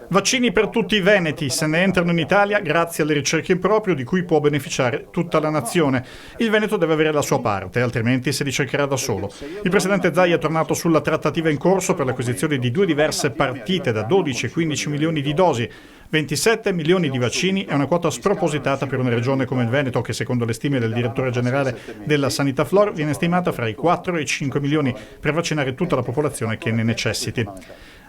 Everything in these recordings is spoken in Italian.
Vaccini per tutti i veneti, se ne entrano in Italia grazie alle ricerche in proprio di cui può beneficiare tutta la nazione. Il Veneto deve avere la sua parte, altrimenti si ricercherà da solo. Il presidente Zaia è tornato sulla trattativa in corso per l'acquisizione di due diverse partite da 12 e 15 milioni di dosi. 27 milioni di vaccini è una quota spropositata per una regione come il Veneto che, secondo le stime del direttore generale della Sanità Flor, viene stimata fra i 4 e i 5 milioni per vaccinare tutta la popolazione che ne necessiti.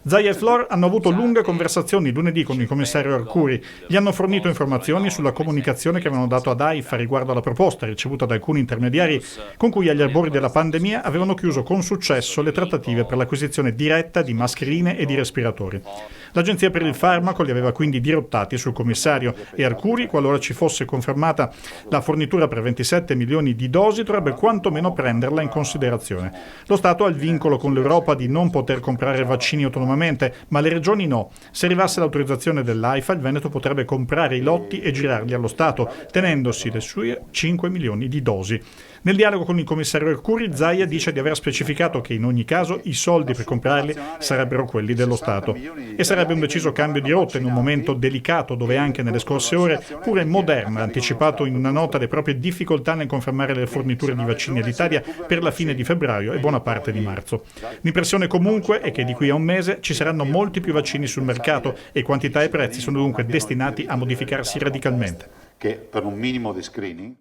Zaia e Flor hanno avuto lunghe conversazioni lunedì con il commissario Arcuri. Gli hanno fornito informazioni sulla comunicazione che avevano dato ad AIFA riguardo alla proposta ricevuta da alcuni intermediari con cui agli albori della pandemia avevano chiuso con successo le trattative per l'acquisizione diretta di mascherine e di respiratori. L'Agenzia per il Farmaco li aveva quindi dirottati sul commissario e Arcuri, qualora ci fosse confermata la fornitura per 27 milioni di dosi, dovrebbe quantomeno prenderla in considerazione. Lo Stato ha il vincolo con l'Europa di non poter comprare vaccini autonomamente, ma le regioni no. Se arrivasse l'autorizzazione dell'AIFA, il Veneto potrebbe comprare i lotti e girarli allo Stato, tenendosi le sue 5 milioni di dosi. Nel dialogo con il commissario Arcuri, Zaia dice di aver specificato che in ogni caso i soldi per comprarli sarebbero quelli dello Stato. E sarebbe un deciso cambio di rotta in un momento delicato dove anche nelle scorse ore pure Moderna ha anticipato in una nota le proprie difficoltà nel confermare le forniture di vaccini all'Italia per la fine di febbraio e buona parte di marzo. L'impressione comunque è che di qui a un mese ci saranno molti più vaccini sul mercato e quantità e prezzi sono dunque destinati a modificarsi radicalmente. Che per un minimo di screening